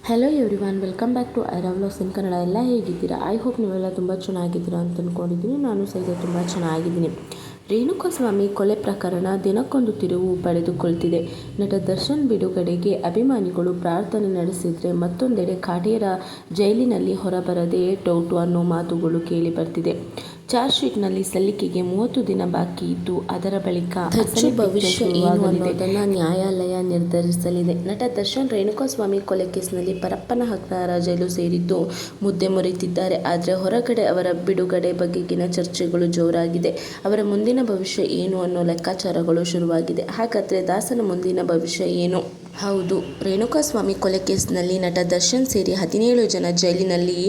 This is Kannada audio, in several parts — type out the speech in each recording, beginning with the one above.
Hello everyone, welcome back to Aira vlogs in Kannada. ಎಲ್ಲ ಹೇಗಿದ್ದೀರಾ? ಐ ಹೋಪ್ ನೀವೆಲ್ಲ ತುಂಬ ಚೆನ್ನಾಗಿದ್ದೀರಾ ಅಂತ ಅಂದ್ಕೊಂಡಿದ್ದೀನಿ. ನಾನು ಸಹಿತ ತುಂಬ ಚೆನ್ನಾಗಿದ್ದೀನಿ. ರೇಣುಕಾಸ್ವಾಮಿ ಕೊಲೆ ಪ್ರಕರಣ ದಿನಕ್ಕೊಂದು ತಿರುವು ಪಡೆದುಕೊಳ್ತಿದೆ. ನಟ ದರ್ಶನ್ ಬಿಡುಗಡೆಗೆ ಅಭಿಮಾನಿಗಳು ಪ್ರಾರ್ಥನೆ ನಡೆಸಿದರೆ, ಮತ್ತೊಂದೆಡೆ ಕಾಟೇರ ಜೈಲಿನಲ್ಲಿ ಹೊರಬರದೇ ಡೌಟು ಅನ್ನೋ ಮಾತುಗಳು ಕೇಳಿ ಬರ್ತಿದೆ. ಚಾರ್ಜ್ ಶೀಟ್ನಲ್ಲಿ ಸಲ್ಲಿಕೆಗೆ 30 ದಿನ ಬಾಕಿ ಇದ್ದು, ಅದರ ಬಳಿಕ ಅಸಲಿ ಭವಿಷ್ಯ ಏನು ಅನ್ನೋದನ್ನು ನ್ಯಾಯಾಲಯ ನಿರ್ಧರಿಸಲಿದೆ. ನಟ ದರ್ಶನ್ ರೇಣುಕಾಸ್ವಾಮಿ ಕೊಲೆ ಕೇಸ್ನಲ್ಲಿ ಪರಪ್ಪನ ಅಗ್ರಹಾರ ಜೈಲು ಸೇರಿದ್ದು ಮುದ್ದೆ ಮುರಿತಿದ್ದಾರೆ. ಆದರೆ ಹೊರಗಡೆ ಅವರ ಬಿಡುಗಡೆ ಬಗೆಗಿನ ಚರ್ಚೆಗಳು ಜೋರಾಗಿದೆ. ಅವರ ಮುಂದಿನ ಭವಿಷ್ಯ ಏನು ಅನ್ನೋ ಲೆಕ್ಕಾಚಾರಗಳು ಶುರುವಾಗಿದೆ. ಹಾಗಾದರೆ ದಾಸನ ಮುಂದಿನ ಭವಿಷ್ಯ ಏನು? ಹೌದು, ರೇಣುಕಾಸ್ವಾಮಿ ಕೊಲೆ ಕೇಸ್ನಲ್ಲಿ ನಟ ದರ್ಶನ್ ಸೇರಿ 17 ಜನ ಜೈಲಿನಲ್ಲಿ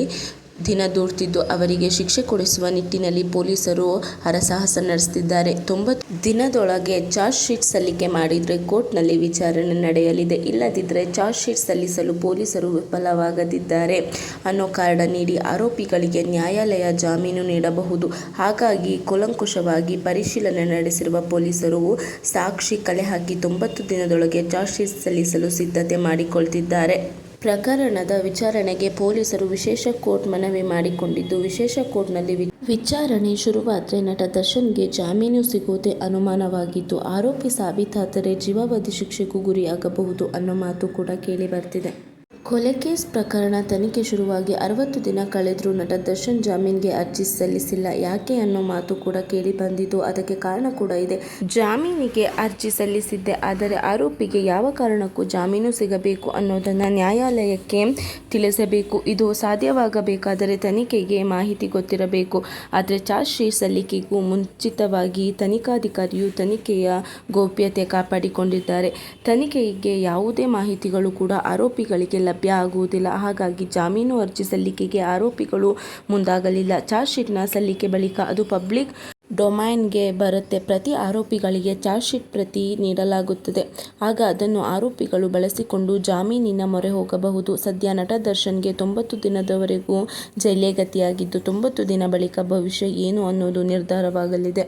ದಿನ ದೂಡ್ತಿದ್ದು, ಅವರಿಗೆ ಶಿಕ್ಷೆ ಕೊಡಿಸುವ ನಿಟ್ಟಿನಲ್ಲಿ ಪೊಲೀಸರು ಹರಸಾಹಸ ನಡೆಸುತ್ತಿದ್ದಾರೆ. 90 ದಿನದೊಳಗೆ ಚಾರ್ಜ್ ಶೀಟ್ ಸಲ್ಲಿಕೆ ಮಾಡಿದರೆ ಕೋರ್ಟ್ನಲ್ಲಿ ವಿಚಾರಣೆ ನಡೆಯಲಿದೆ. ಇಲ್ಲದಿದ್ದರೆ ಚಾರ್ಜ್ ಶೀಟ್ ಸಲ್ಲಿಸಲು ಪೊಲೀಸರು ವಿಫಲವಾಗದಿದ್ದಾರೆ ಅನ್ನೋ ಕಾರಣ ನೀಡಿ ಆರೋಪಿಗಳಿಗೆ ನ್ಯಾಯಾಲಯ ಜಾಮೀನು ನೀಡಬಹುದು. ಹಾಗಾಗಿ ಕೂಲಂಕುಷವಾಗಿ ಪರಿಶೀಲನೆ ನಡೆಸಿರುವ ಪೊಲೀಸರು ಸಾಕ್ಷಿ ಕಲೆ ಹಾಕಿ 90 ದಿನದೊಳಗೆ ಚಾರ್ಜ್ ಶೀಟ್ ಸಲ್ಲಿಸಲು ಸಿದ್ಧತೆ ಮಾಡಿಕೊಳ್ತಿದ್ದಾರೆ. ಪ್ರಕರಣದ ವಿಚಾರಣೆಗೆ ಪೊಲೀಸರು ವಿಶೇಷ ಕೋರ್ಟ್ ಮನವಿ ಮಾಡಿಕೊಂಡಿದ್ದು, ವಿಶೇಷ ಕೋರ್ಟ್ನಲ್ಲಿ ವಿಚಾರಣೆ ಶುರುವಾದರೆ ನಟ ದರ್ಶನ್ಗೆ ಜಾಮೀನು ಸಿಗೋದೇ ಅನುಮಾನವಾಗಿದ್ದು, ಆರೋಪಿ ಸಾಬೀತಾದರೆ ಜೀವಾವಧಿ ಶಿಕ್ಷೆಗೂ ಗುರಿಯಾಗಬಹುದು ಅನ್ನೋ ಮಾತು ಕೂಡ ಕೇಳಿ ಬರ್ತಿದೆ. ಕೊಲೆ ಕೇಸ್ ಪ್ರಕರಣ ತನಿಖೆ ಶುರುವಾಗಿ 60 ದಿನ ಕಳೆದರೂ ನಟ ದರ್ಶನ್ ಜಾಮೀನಿಗೆ ಅರ್ಜಿ ಸಲ್ಲಿಸಿಲ್ಲ. ಯಾಕೆ ಅನ್ನೋ ಮಾತು ಕೂಡ ಕೇಳಿ ಬಂದಿದ್ದು, ಅದಕ್ಕೆ ಕಾರಣ ಕೂಡ ಇದೆ. ಜಾಮೀನಿಗೆ ಅರ್ಜಿ ಸಲ್ಲಿಸಿದ್ದೆ, ಆದರೆ ಆರೋಪಿಗೆ ಯಾವ ಕಾರಣಕ್ಕೂ ಜಾಮೀನು ಸಿಗಬೇಕು ಅನ್ನೋದನ್ನು ನ್ಯಾಯಾಲಯಕ್ಕೆ ತಿಳಿಸಬೇಕು. ಇದು ಸಾಧ್ಯವಾಗಬೇಕಾದರೆ ತನಿಖೆಗೆ ಮಾಹಿತಿ ಗೊತ್ತಿರಬೇಕು. ಆದರೆ ಚಾರ್ಜ್ ಶೀಟ್ ಸಲ್ಲಿಕೆಗೂ ಮುಂಚಿತವಾಗಿ ತನಿಖಾಧಿಕಾರಿಯು ತನಿಖೆಯ ಗೌಪ್ಯತೆ ಕಾಪಾಡಿಕೊಂಡಿದ್ದಾರೆ. ತನಿಖೆಗೆ ಯಾವುದೇ ಮಾಹಿತಿಗಳು ಕೂಡ ಆರೋಪಿಗಳಿಗೆ ಲಭ್ಯ ಆಗುವುದಿಲ್ಲ. ಹಾಗಾಗಿ ಜಾಮೀನು ಅರ್ಜಿ ಸಲ್ಲಿಕೆಗೆ ಆರೋಪಿಗಳು ಮುಂದಾಗಲಿಲ್ಲ. ಚಾರ್ಜ್ ಶೀಟ್ನ ಸಲ್ಲಿಕೆ ಬಳಿಕ ಅದು ಪಬ್ಲಿಕ್ ಡೊಮೈನ್ಗೆ ಬರುತ್ತೆ. ಪ್ರತಿ ಆರೋಪಿಗಳಿಗೆ ಚಾರ್ಜ್ ಶೀಟ್ ಪ್ರತಿ ನೀಡಲಾಗುತ್ತದೆ. ಆಗ ಅದನ್ನು ಆರೋಪಿಗಳು ಬಳಸಿಕೊಂಡು ಜಾಮೀನಿನ ಮೊರೆ ಹೋಗಬಹುದು. ಸದ್ಯ ನಟ ದರ್ಶನ್ಗೆ 90 ದಿನದವರೆಗೂ ಜೈಲೇ ಗತಿಯಾಗಿದ್ದು, 90 ದಿನ ಬಳಿಕ ಭವಿಷ್ಯ ಏನು ಅನ್ನೋದು ನಿರ್ಧಾರವಾಗಲಿದೆ.